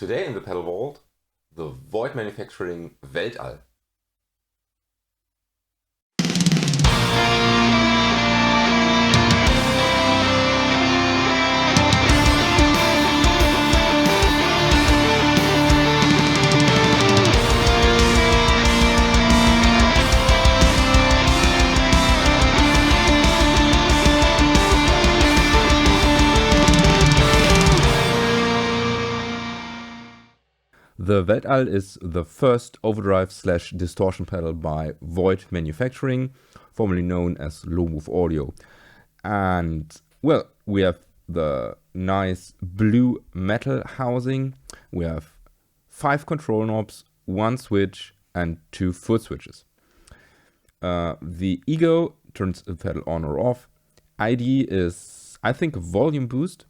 Today in the pedal vault, the Void Manufacturing Weltall. The Weltall is the first overdrive / distortion pedal by Void Manufacturing, formerly known as Low Move Audio. And well, we have the nice blue metal housing. We have 5 control knobs, 1 switch and 2 foot switches. The ego turns the pedal on or off. ID is, I think, a volume boost.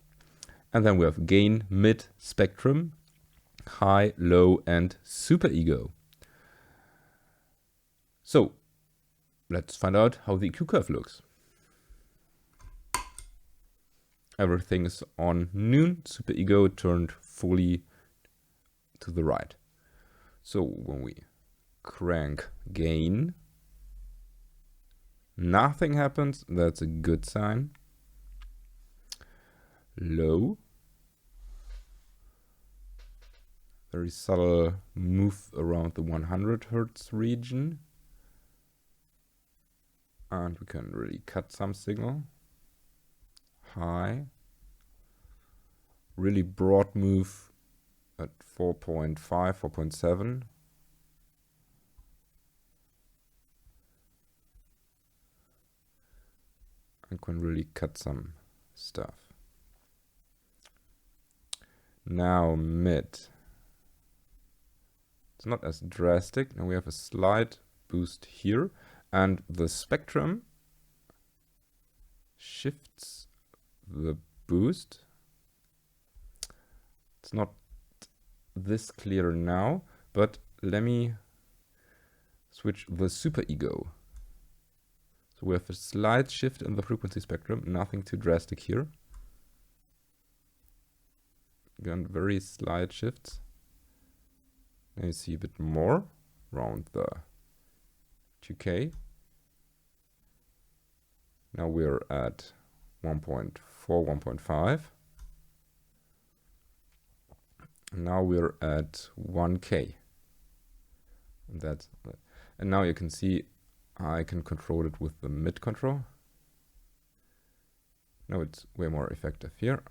And then we have gain, mid, spectrum, high, low and super ego. So let's find out how the EQ curve looks. Everything is on noon, super ego turned fully to the right. So when we crank gain, nothing happens, that's a good sign. Low, very subtle move around the 100 Hertz region. And we can really cut some signal. High. Really broad move at 4.5, 4.7. And can really cut some stuff. Now mid. It's not as drastic. Now we have a slight boost here, and the spectrum shifts the boost. It's not this clear now, but let me switch the super ego. So we have a slight shift in the frequency spectrum, nothing too drastic here. Again, very slight shifts. Now you see a bit more around the 2K. Now we're at 1.4, 1.5. Now we're at 1K. And now you can see I can control it with the mid control. Now it's way more effective here.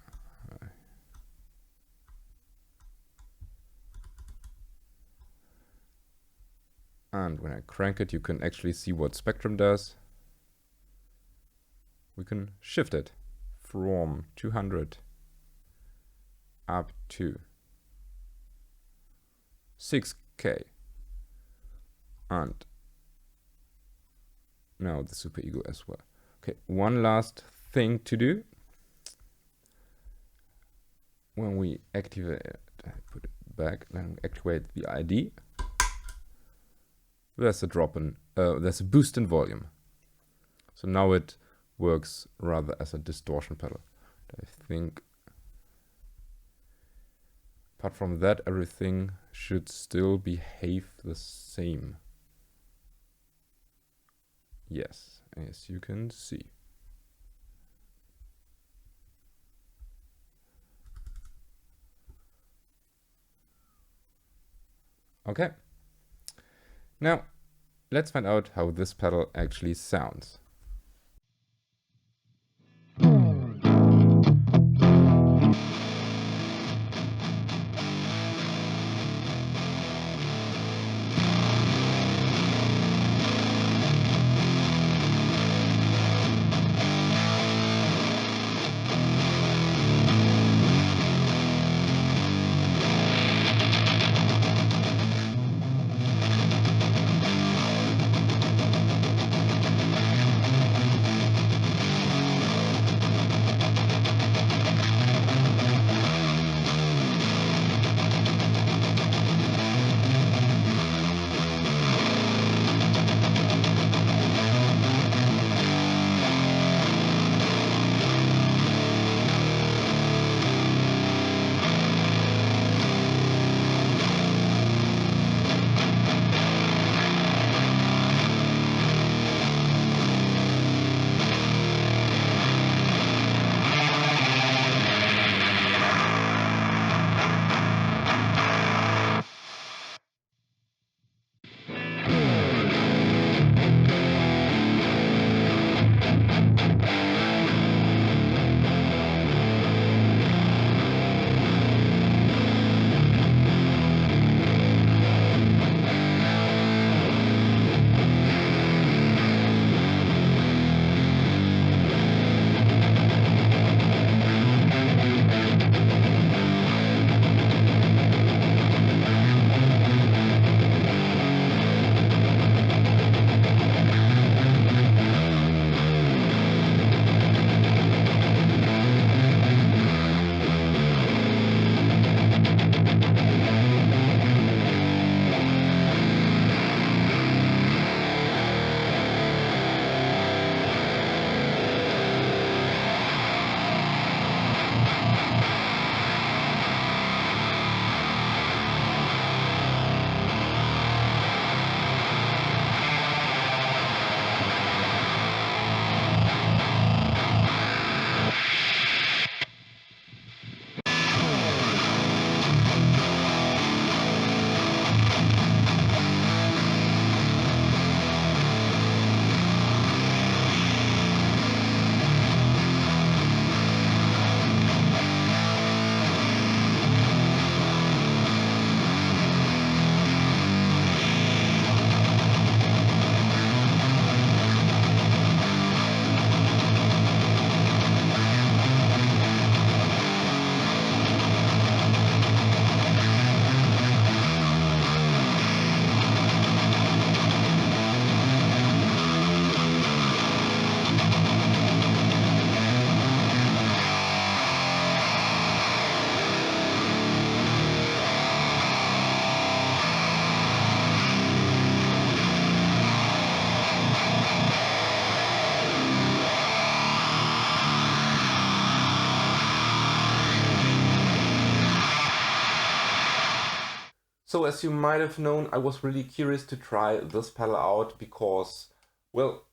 And when I crank it, you can actually see what spectrum does. We can shift it from 200 up to 6K. And now the super ego as well. Okay, one last thing to do. When we activate it, put it back, then activate the ID. There's a drop in, there's a boost in volume. So now it works rather as a distortion pedal. I think apart from that, everything should still behave the same. Yes, as you can see. Okay. Now, let's find out how this pedal actually sounds. So as you might have known, I was really curious to try this pedal out because, well,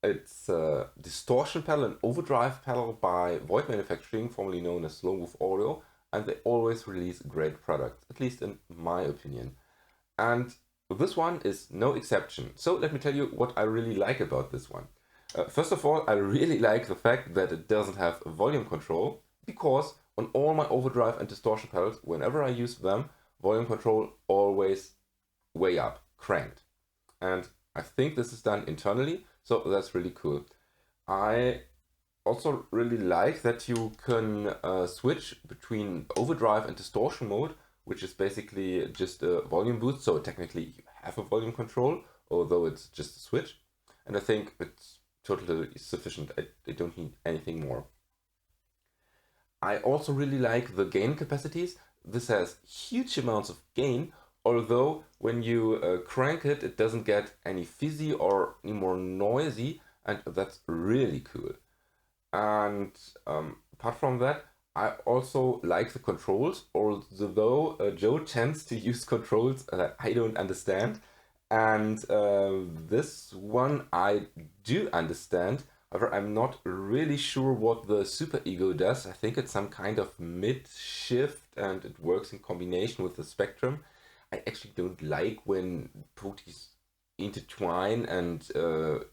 it's a Distortion pedal, an Overdrive pedal by Void Manufacturing, formerly known as Slow Move Audio, and they always release great products, at least in my opinion. And this one is no exception. So let me tell you what I really like about this one. First of all, I really like the fact that it doesn't have volume control, because on all my Overdrive and Distortion pedals, whenever I use them, volume control always way up, cranked. And I think this is done internally, so that's really cool. I also really like that you can switch between Overdrive and Distortion mode, which is basically just a volume boost, so technically you have a volume control, although it's just a switch. And I think it's totally sufficient. I don't need anything more. I also really like the gain capacities. This has huge amounts of gain, although when you crank it, it doesn't get any fizzy or any more noisy, and that's really cool. And apart from that, I also like the controls, although Joe tends to use controls that I don't understand. And this one I do understand. However, I'm not really sure what the Super Ego does. I think it's some kind of mid-shift and it works in combination with the Spectrum. I actually don't like when proteins intertwine and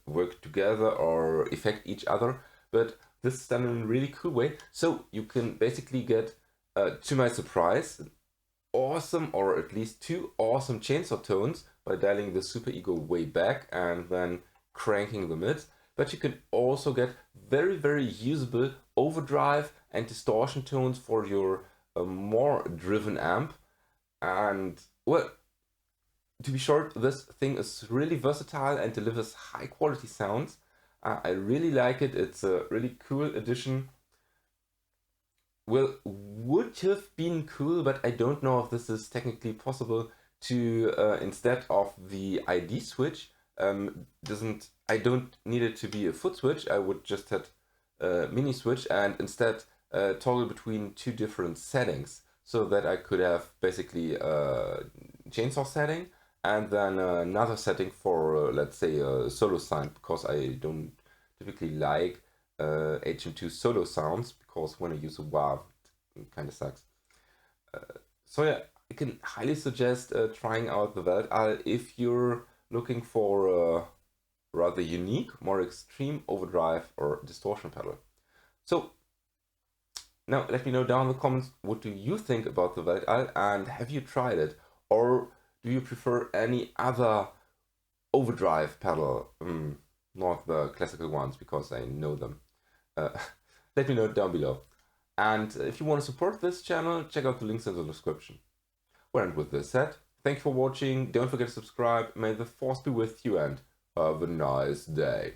work together or affect each other, but this is done in a really cool way. So you can basically get, to my surprise, an awesome, or at least two awesome chainsaw tones by dialing the Super Ego way back and then cranking the mids. But you can also get very, very usable overdrive and distortion tones for your more driven amp. And, well, to be short, this thing is really versatile and delivers high quality sounds. I really like it. It's a really cool addition. Well, would have been cool, but I don't know if this is technically possible to, instead of the ID switch, I don't need it to be a foot switch. I would just have a mini switch and instead toggle between two different settings, so that I could have basically a chainsaw setting and then another setting for, let's say, a solo sound, because I don't typically like HM2 solo sounds, because when I use a WAV, it kind of sucks. So yeah, I can highly suggest trying out the Weltall if you're looking for a rather unique, more extreme overdrive or distortion pedal. So now let me know down in the comments, what do you think about the Weltall, and have you tried it? Or do you prefer any other overdrive pedal? Not the classical ones, because I know them. Let me know down below. And if you want to support this channel, check out the links in the description. Well, and with this said, thank you for watching. Don't forget to subscribe. May the force be with you and have a nice day.